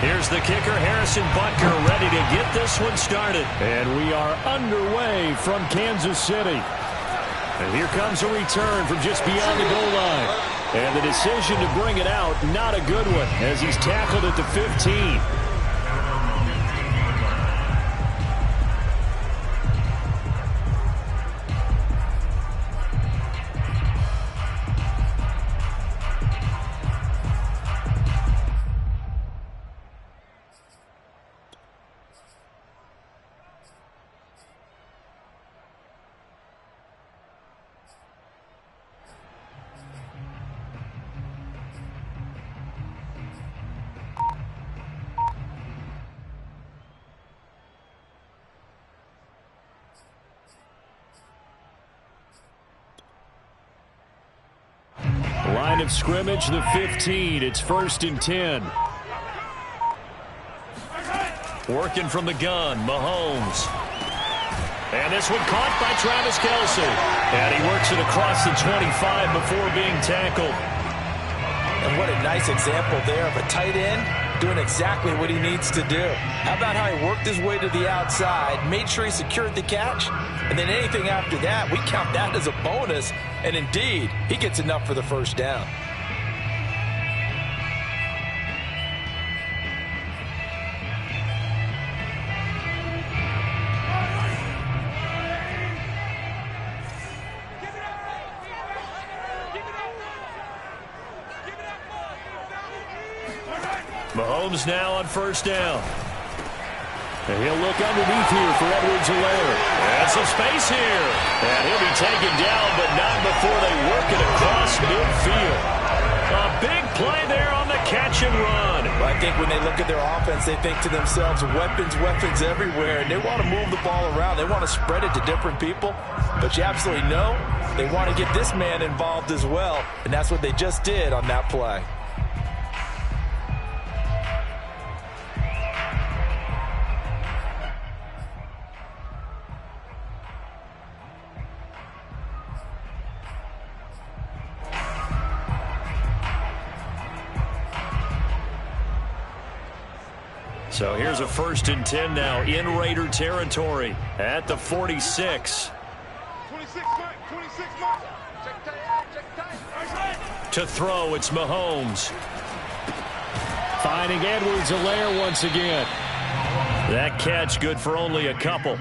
Here's the kicker, Harrison Butker, ready to get this one started. And we are underway from Kansas City. And here comes a return from just beyond the goal line. And the decision to bring it out, not a good one, as he's tackled at the 15. Line of scrimmage, the 15. It's 1st and 10. Working from the gun, Mahomes. And this one caught by Tffl Kc. And he works it across the 25 before being tackled. And what a nice example there of a tight end doing exactly what he needs to do. How about how he worked his way to the outside, made sure he secured the catch, and then anything after that, we count that as a bonus. And indeed, he gets enough for the first down. Mahomes now on 1st down. And he'll look underneath here for Edwards-Helaire. And some space here. And he'll be taken down, but not before they work it across midfield. A big play there on the catch and run. Well, I think when they look at their offense, they think to themselves, weapons, weapons everywhere. And they want to move the ball around. They want to spread it to different people. But you absolutely know they want to get this man involved as well. And that's what they just did on that play. So here's a 1st and 10 now in Raider territory at the 46. 26, Mike. 26, Mike. Check tight. To throw, it's Mahomes. Finding Edwards-Helaire once again. That catch good for only a couple.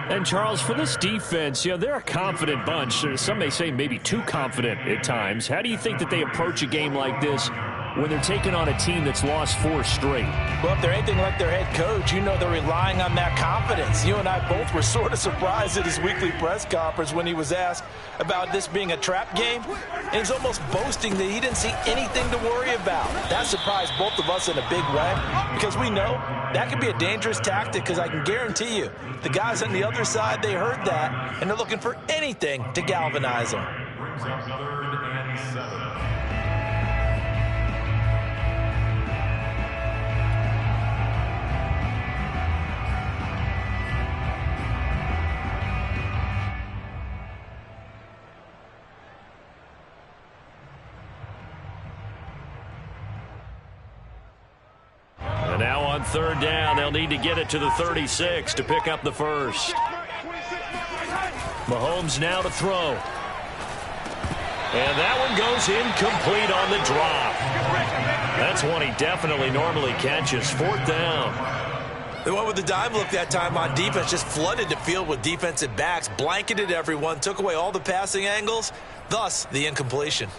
And, Charles, for this defense, you know, they're a confident bunch. Some may say maybe too confident at times. How do you think that they approach a game like this when they're taking on a team that's lost 4 straight? Well, if they're anything like their head coach, you know they're relying on that confidence. You and I both were sort of surprised at his weekly press conference when he was asked about this being a trap game. And he's almost boasting that he didn't see anything to worry about. That surprised both of us in a big way because we know that could be a dangerous tactic because I can guarantee you the guys on the other side, they heard that, and they're looking for anything to galvanize them. Now on 3rd down, they'll need to get it to the 36 to pick up the first. Mahomes now to throw. And that one goes incomplete on the drop. That's one he definitely normally catches. 4th down. They went with the dime look that time on defense, just flooded the field with defensive backs, blanketed everyone, took away all the passing angles, thus the incompletion.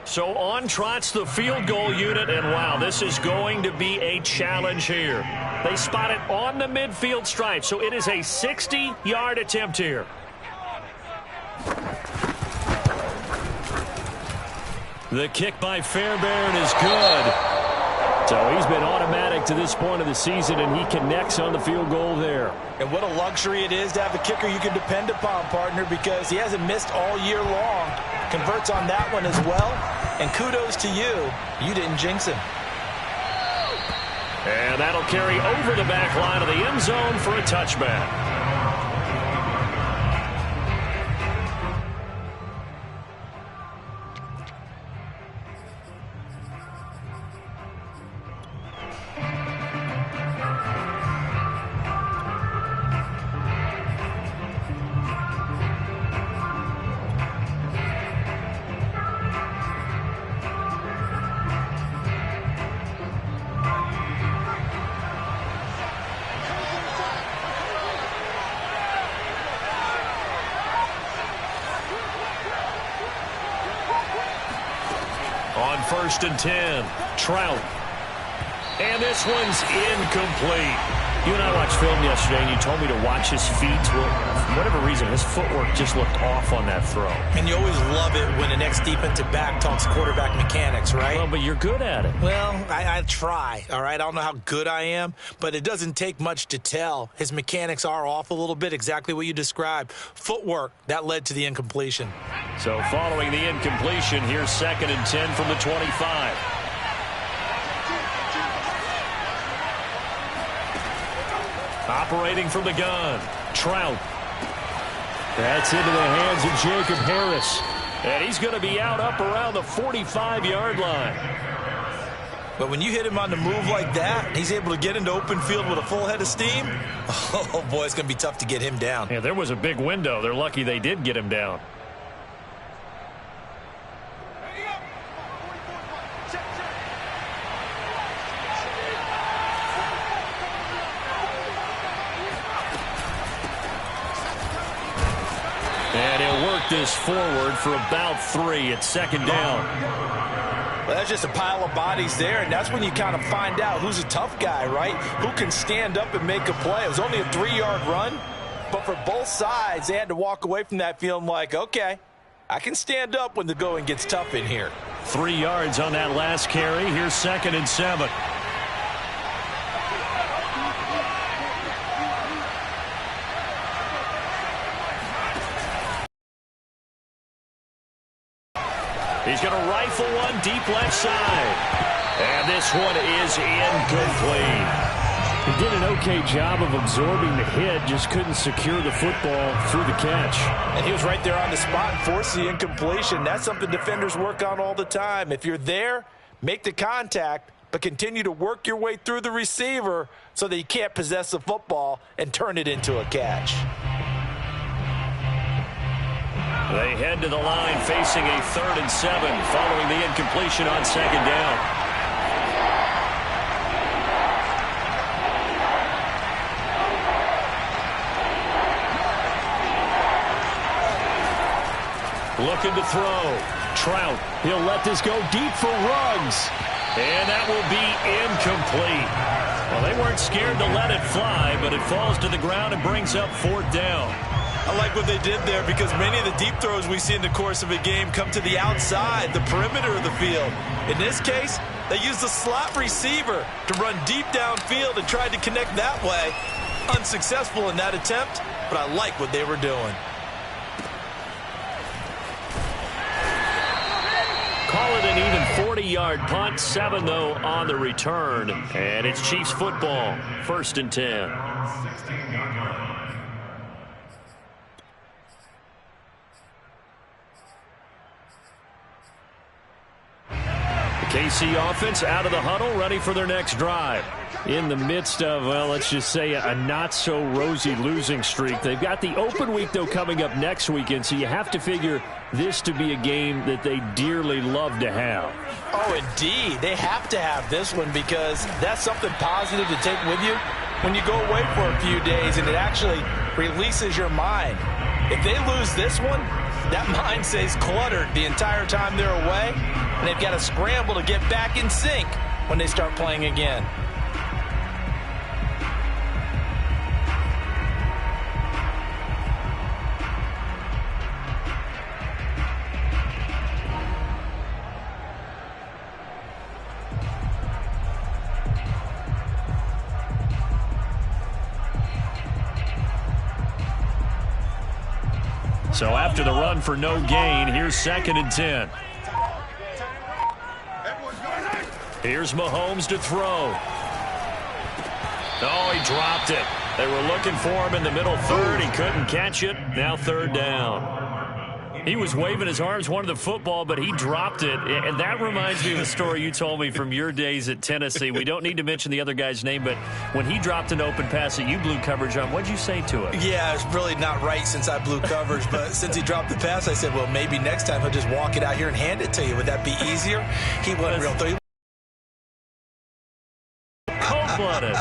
So on trots the field goal unit, and wow, this is going to be a challenge here. They spot it on the midfield stripe, so it is a 60-yard attempt here. The kick by Fairbairn is good. So he's been automatic to this point of the season, and he connects on the field goal there. And what a luxury it is to have a kicker you can depend upon, partner, because he hasn't missed all year long. Converts on that one as well. And kudos to you. You didn't jinx him. And that'll carry over the back line of the end zone for a touchback. On 1st and 10, Trout. And this one's incomplete. You and I watched film yesterday, and you told me to watch his feet. Well, for whatever reason, his footwork just looked off on that throw. And you always love it when the next defensive back talks quarterback mechanics, right? Well, but you're good at it. Well, I try, all right? I don't know how good I am, but it doesn't take much to tell. His mechanics are off a little bit, exactly what you described. Footwork, that led to the incompletion. So following the incompletion, here's 2nd and 10 from the 25. Operating from the gun, Trout. That's into the hands of Jacob Harris. And he's going to be out up around the 45-yard line. But when you hit him on the move like that, he's able to get into open field with a full head of steam. Oh, boy, it's going to be tough to get him down. Yeah, there was a big window. They're lucky they did get him down. And he'll work this forward for about 3 at 2nd down. Well, that's just a pile of bodies there, and that's when you kind of find out who's a tough guy, right? Who can stand up and make a play. It was only a 3-yard run, but for both sides, they had to walk away from that feeling like, okay, I can stand up when the going gets tough in here. 3 yards on that last carry. Here's 2nd and 7. He's going to rifle one deep left side. And this one is incomplete. He did an okay job of absorbing the hit, just couldn't secure the football through the catch. And he was right there on the spot and forced the incompletion. That's something defenders work on all the time. If you're there, make the contact, but continue to work your way through the receiver so that you can't possess the football and turn it into a catch. They head to the line facing a 3rd and 7 following the incompletion on 2nd down. Looking to throw. Trout. He'll let this go deep for Ruggs. And that will be incomplete. Well, they weren't scared to let it fly, but it falls to the ground and brings up 4th down. I like what they did there because many of the deep throws we see in the course of a game come to the outside, the perimeter of the field. In this case, they used the slot receiver to run deep downfield and tried to connect that way. Unsuccessful in that attempt, but I like what they were doing. Call it an even 40-yard punt, 7 though on the return. And it's Chiefs football, 1st and 10. KC offense out of the huddle, ready for their next drive. In the midst of, well, let's just say a not-so-rosy losing streak. They've got the open week, though, coming up next weekend, so you have to figure this to be a game that they dearly love to have. Oh, indeed. They have to have this one because that's something positive to take with you when you go away for a few days, and it actually releases your mind. If they lose this one, that mind stays cluttered the entire time they're away, and they've got to scramble to get back in sync when they start playing again. So after the run for no gain, here's 2nd and 10. Here's Mahomes to throw. Oh, he dropped it. They were looking for him in the middle 3rd. He couldn't catch it. Now 3rd down. He was waving his arms, wanted the football, but he dropped it. And that reminds me of a story you told me from your days at Tennessee. We don't need to mention the other guy's name, but when he dropped an open pass that you blew coverage on, what'd you say to him? Yeah, it's really not right since I blew coverage, but since he dropped the pass, I said, well, maybe next time he'll just walk it out here and hand it to you. Would that be easier? He wasn't real through. Cold-blooded.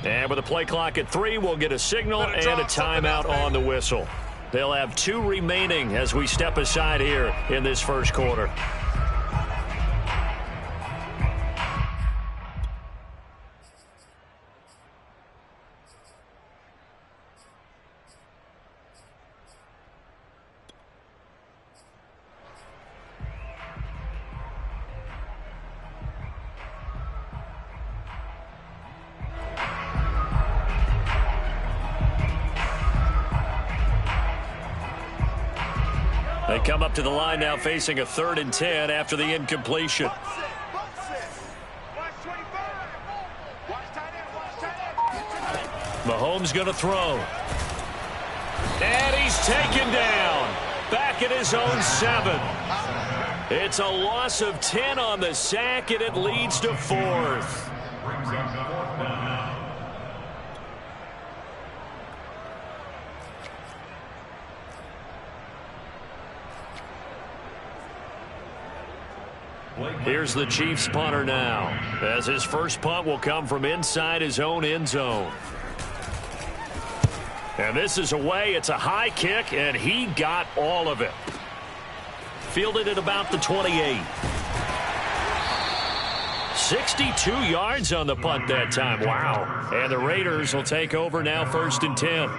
And with a play clock at 3, we'll get a signal and a timeout on the whistle. They'll have 2 remaining as we step aside here in this first quarter. They come up to the line now facing a 3rd and 10 after the incompletion. Mahomes going to throw. And he's taken down. Back at his own 7. It's a loss of 10 on the sack, and it leads to 4th. Here's the Chiefs punter now, as his first punt will come from inside his own end zone. And this is away. It's a high kick, and he got all of it. Fielded at about the 28. 62 yards on the punt that time. Wow. And the Raiders will take over now, 1st and 10.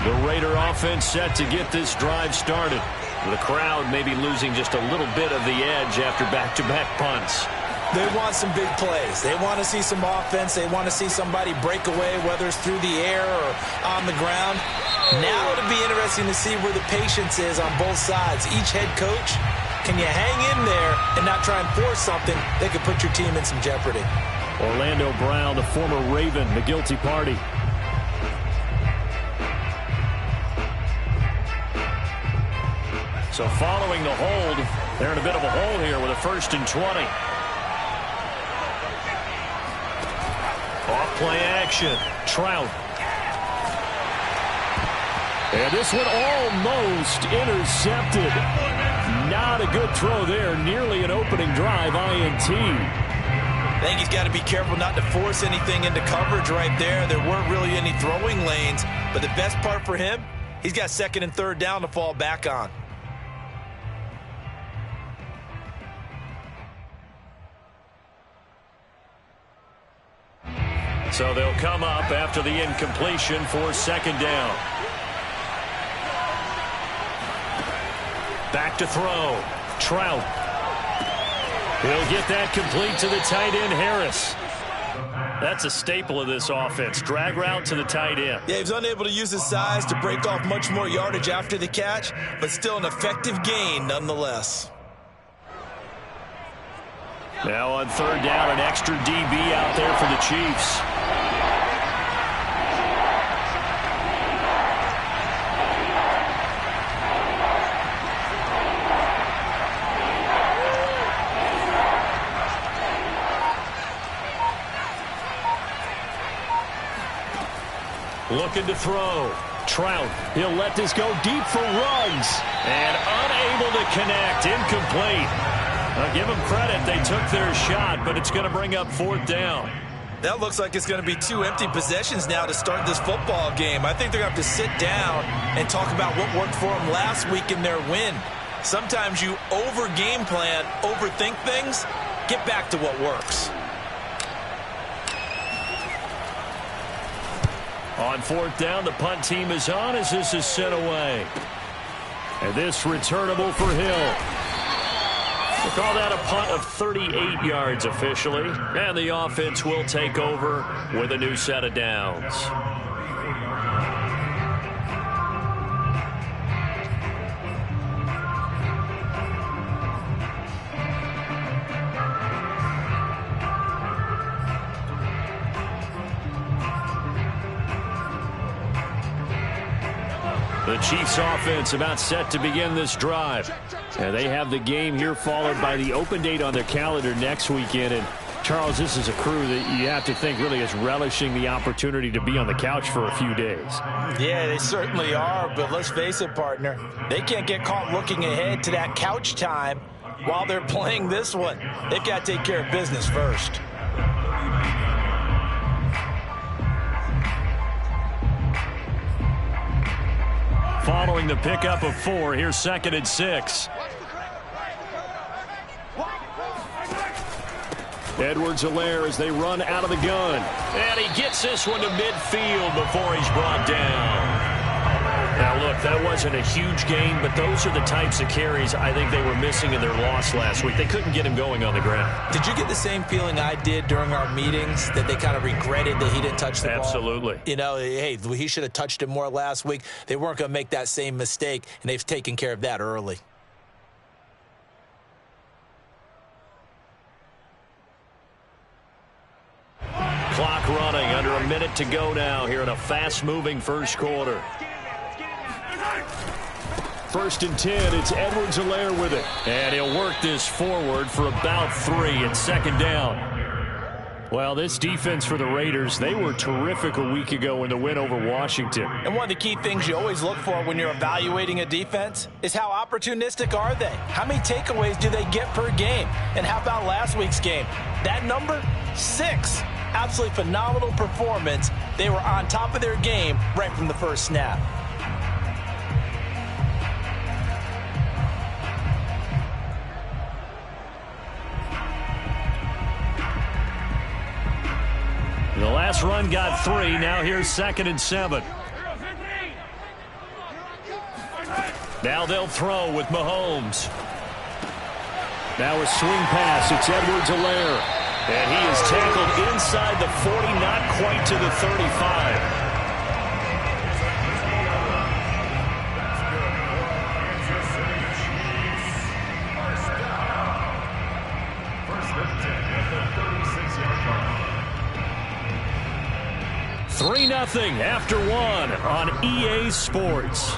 The Raider offense set to get this drive started. The crowd maybe losing just a little bit of the edge after back-to-back punts. They want some big plays. They want to see some offense. They want to see somebody break away, whether it's through the air or on the ground. Now it'll be interesting to see where the patience is on both sides. Each head coach, can you hang in there and not try and force something that could put your team in some jeopardy? Orlando Brown, the former Raven, the guilty party. So following the hold, they're in a bit of a hole here with a 1st and 20. Off play action. Trout. And this one almost intercepted. Not a good throw there. Nearly an opening drive INT. I think he's got to be careful not to force anything into coverage right there. There weren't really any throwing lanes. But the best part for him, he's got 2nd and 3rd down to fall back on. So they'll come up after the incompletion for 2nd down. Back to throw. Trout. He'll get that complete to the tight end, Harris. That's a staple of this offense. Drag route to the tight end. Yeah, he was unable to use his size to break off much more yardage after the catch, but still an effective gain nonetheless. Now on 3rd down, an extra DB out there for the Chiefs. Looking to throw. Trout. He'll let this go deep for Ruggs. And unable to connect. Incomplete. I'll give them credit. They took their shot, but it's going to bring up 4th down. That looks like it's going to be 2 empty possessions now to start this football game. I think they're going to have to sit down and talk about what worked for them last week in their win. Sometimes you over-game plan, overthink things. Get back to what works. On 4th down, the punt team is on as this is sent away. And this returnable for Hill. We'll call that a punt of 38 yards officially. And the offense will take over with a new set of downs. The Chiefs offense about set to begin this drive. And they have the game here followed by the open date on their calendar next weekend. And Charles, this is a crew that you have to think really is relishing the opportunity to be on the couch for a few days. Yeah, they certainly are, but let's face it, partner. They can't get caught looking ahead to that couch time while they're playing this one. They've got to take care of business first. Following the pickup of 4, here's 2nd and 6. Edwards-Helaire as they run out of the gun. And he gets this one to midfield before he's brought down. Now, look, that wasn't a huge gain, but those are the types of carries I think they were missing in their loss last week. They couldn't get him going on the ground. Did you get the same feeling I did during our meetings, that they kind of regretted that he didn't touch the ball? Absolutely. You know, hey, he should have touched it more last week. They weren't going to make that same mistake, and they've taken care of that early. Clock running, under a minute to go now here in a fast-moving first quarter. 1st and 10, it's Edwards-Helaire with it. And he'll work this forward for about 3 and 2nd down. Well, this defense for the Raiders, they were terrific a week ago in the win over Washington. And one of the key things you always look for when you're evaluating a defense is how opportunistic are they? How many takeaways do they get per game? And how about last week's game? That number, 6. Absolutely phenomenal performance. They were on top of their game right from the first snap. The last run got 3. Now here's 2nd and 7. Now they'll throw with Mahomes. Now a swing pass. It's Edwards-Helaire. And he is tackled inside the 40, not quite to the 35. Three 0 after 1 on EA Sports.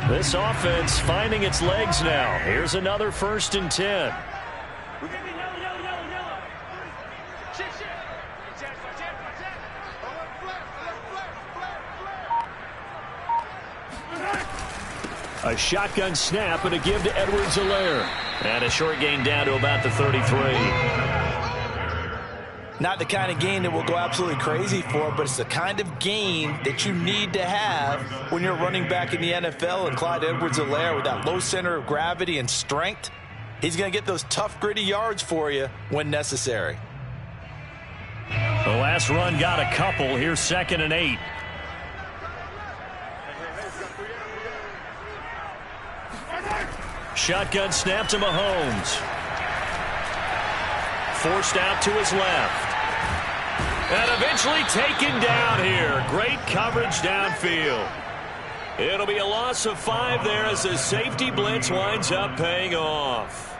This offense finding its legs now. Here's another 1st and 10. A shotgun snap and a give to Edwards-Helaire. And a short gain down to about the 33. Not the kind of game that we'll go absolutely crazy for, but it's the kind of game that you need to have when you're running back in the NFL. And Clyde Edwards-Helaire, with that low center of gravity and strength, he's going to get those tough, gritty yards for you when necessary. The last run got a couple. Here's 2nd and 8. Shotgun snap to Mahomes. Forced out to his left. And eventually taken down here. Great coverage downfield. It'll be a loss of 5 there as the safety blitz winds up paying off.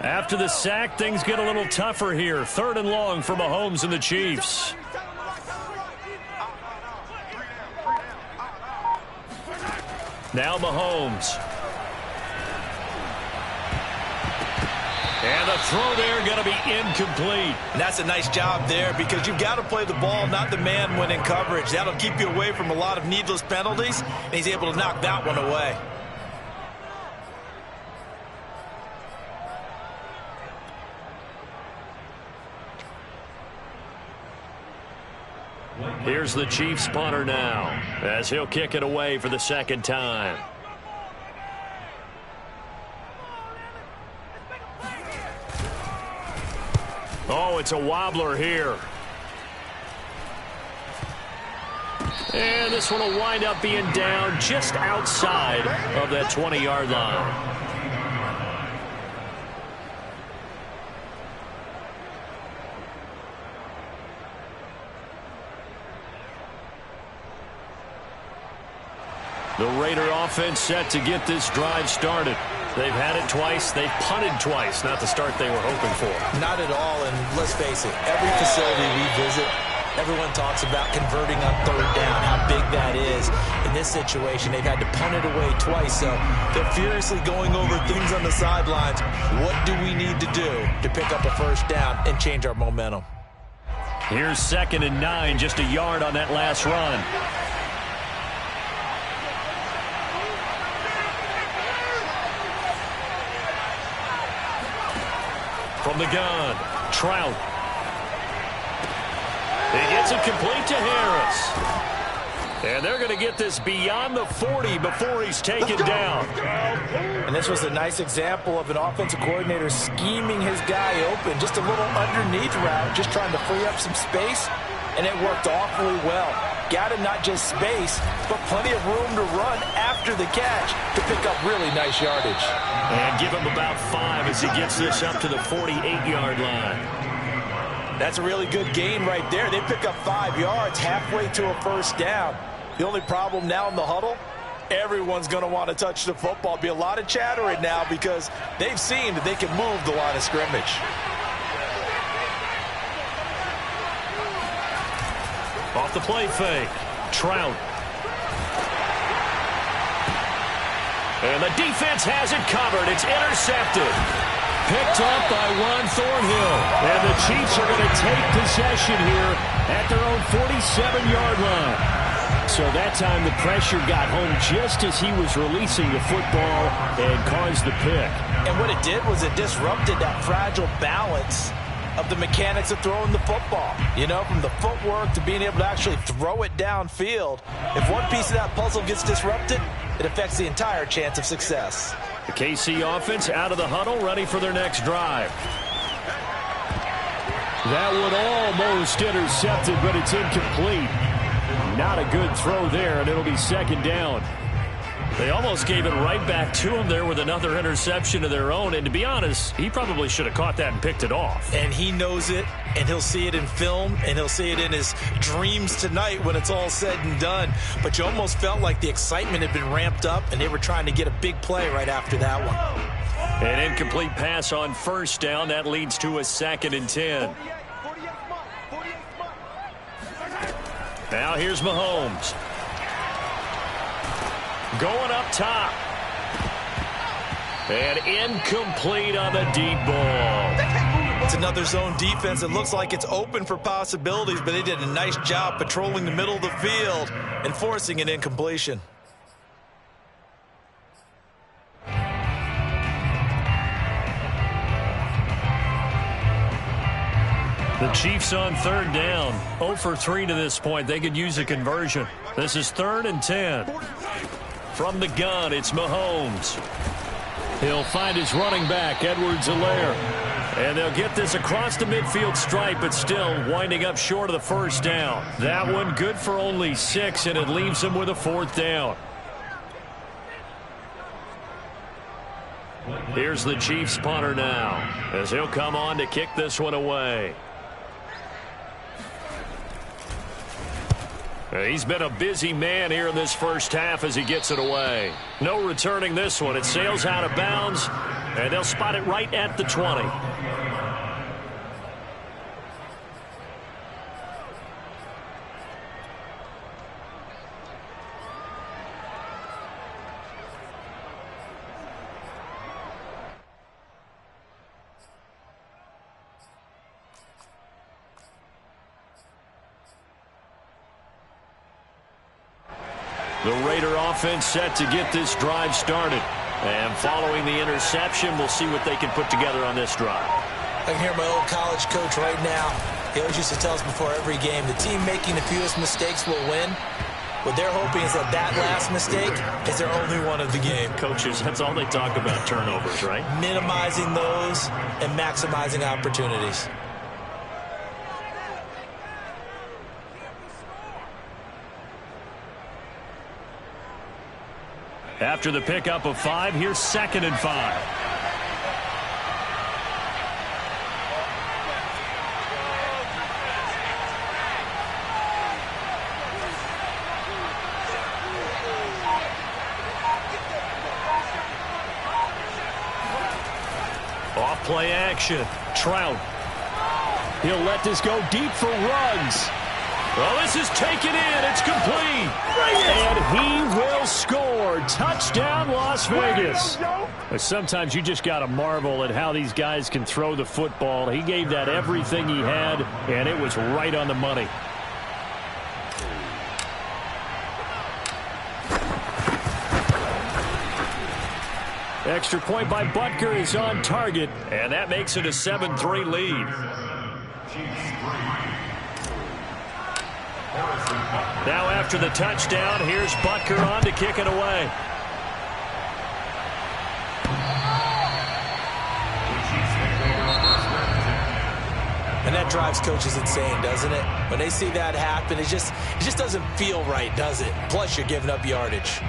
After the sack, things get a little tougher here. 3rd and long for Mahomes and the Chiefs. Now Mahomes. And the throw there going to be incomplete. And that's a nice job there, because you've got to play the ball, not the man when in coverage. That'll keep you away from a lot of needless penalties, and he's able to knock that one away. Here's the Chiefs punter now, as he'll kick it away for the 2nd time. Oh, it's a wobbler here. And this one will wind up being down just outside of that 20-yard line. The Raider offense set to get this drive started. They've had it twice. They've punted twice. Not the start they were hoping for. Not at all, and let's face it, every facility we visit, everyone talks about converting on third down, how big that is. In this situation, they've had to punt it away twice, so they're furiously going over things on the sidelines. What do we need to do to pick up a first down and change our momentum? Here's 2nd and 9, just a yard on that last run. From the gun, Trout. He gets it complete to Harris. And they're going to get this beyond the 40 before he's taken down. And this was a nice example of an offensive coordinator scheming his guy open. Just a little underneath route, just trying to free up some space, and it worked awfully well. Got him not just space, but plenty of room to run after the catch to pick up really nice yardage. And give him about 5 as he gets this up to the 48-yard line. That's a really good gain right there. They pick up 5 yards halfway to a first down. The only problem now in the huddle, everyone's going to want to touch the football. Be a lot of chatter right now because they've seen that they can move the line of scrimmage. Off the play fake, Trout. And the defense has it covered. It's intercepted. Picked up by Ron Thornhill. And the Chiefs are going to take possession here at their own 47-yard line. So that time the pressure got home just as he was releasing the football and caused the pick. And what it did was it disrupted that fragile balance of the mechanics of throwing the football. You know, from the footwork to being able to actually throw it downfield. If one piece of that puzzle gets disrupted, it affects the entire chance of success. The KC offense out of the huddle, ready for their next drive. That one almost intercepted, but it's incomplete. Not a good throw there, and it'll be 2nd down. They almost gave it right back to him there with another interception of their own. And to be honest, he probably should have caught that and picked it off. And he knows it, and he'll see it in film, and he'll see it in his dreams tonight when it's all said and done. But you almost felt like the excitement had been ramped up, and they were trying to get a big play right after that one. An incomplete pass on first down. That leads to a 2nd and 10. Now here's Mahomes. Going up top. And incomplete on the deep ball. It's another zone defense. It looks like it's open for possibilities, but they did a nice job patrolling the middle of the field and forcing an incompletion. The Chiefs on 3rd down. 0 for 3 to this point. They could use a conversion. This is 3rd and 10. From the gun, it's Mahomes. He'll find his running back, Edwards-Helaire. And they'll get this across the midfield stripe, but still winding up short of the first down. That one good for only 6, and it leaves him with a 4th down. Here's the Chiefs punter now, as he'll come on to kick this one away. He's been a busy man here in this first half as he gets it away. No returning this one. It sails out of bounds, and they'll spot it right at the 20. The Raider offense set to get this drive started. And following the interception, we'll see what they can put together on this drive. I can hear my old college coach right now. He always used to tell us before every game, the team making the fewest mistakes will win. What they're hoping is that that last mistake is their only one of the game. Coaches, that's all they talk about, turnovers, right? Minimizing those and maximizing opportunities. After the pickup of 5, here's 2nd and 5. Off play action. Trout. He'll let this go deep for Ruggs. Well, this is taken in. It's complete. And he will score. Touchdown, Las Vegas. But sometimes you just got to marvel at how these guys can throw the football. He gave that everything he had, and it was right on the money. Extra point by Butker is on target, and that makes it a 7-3 lead. Now after the touchdown, here's Butker on to kick it away. And that drives coaches insane, doesn't it? When they see that happen, it just doesn't feel right, does it? Plus, you're giving up yardage.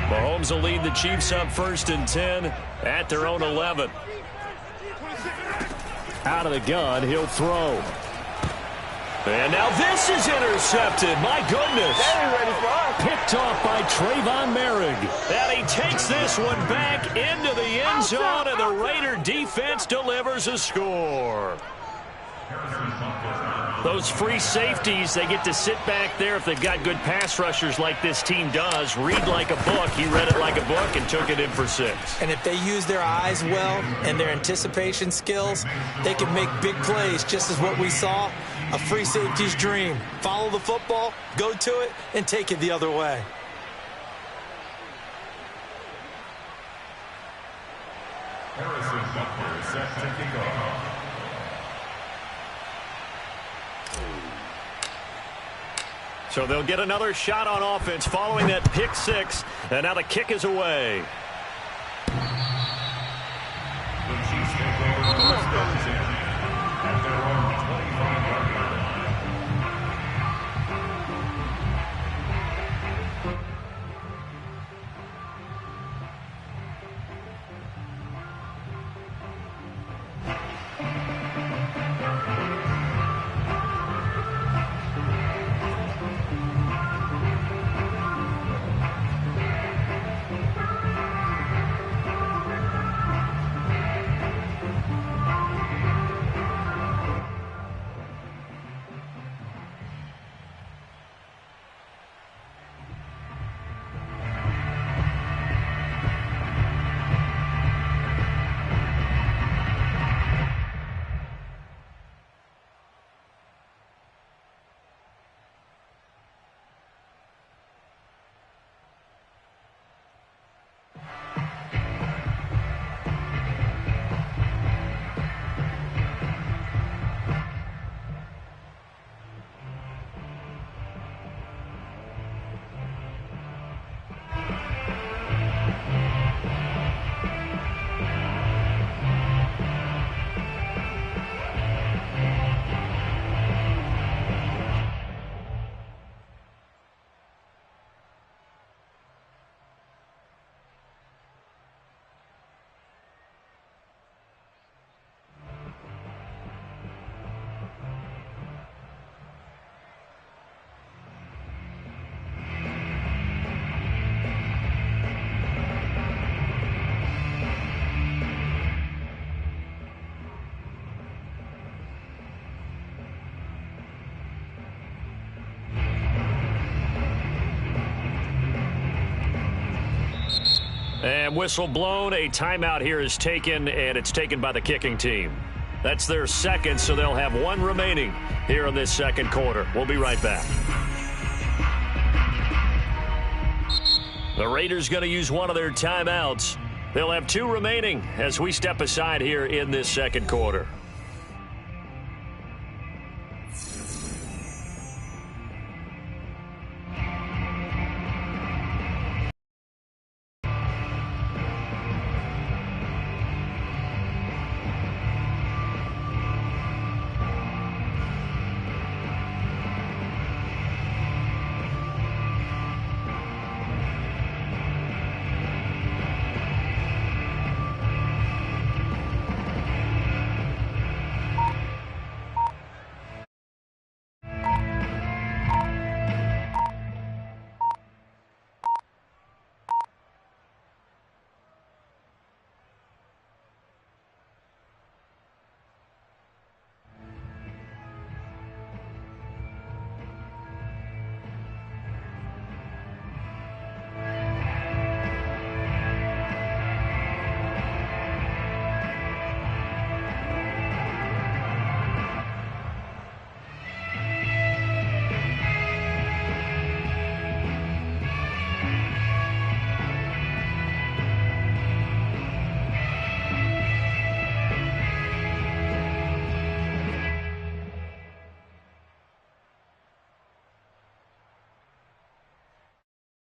Mahomes will lead the Chiefs up 1st and 10 at their own 11. Out of the gun, he'll throw. And now this is intercepted. My goodness. Picked off by Trayvon Merrick. And he takes this one back into the end zone, and the Raider defense delivers a score. Those free safeties, they get to sit back there if they've got good pass rushers like this team does. Read like a book. He read it like a book and took it in for 6. And if they use their eyes well and their anticipation skills, they can make big plays, just as what we saw. A free safety's dream. Follow the football, go to it, and take it the other way. Harrison Butker set to kick off. So they'll get another shot on offense following that pick 6, and now the kick is away. The Chiefs take over first and 10 at their own 25-yard line. And whistle blown. A timeout here is taken, and it's taken by the kicking team. That's their 2nd, so they'll have 1 remaining here in this 2nd quarter. We'll be right back. The Raiders going to use one of their timeouts. They'll have 2 remaining as we step aside here in this 2nd quarter.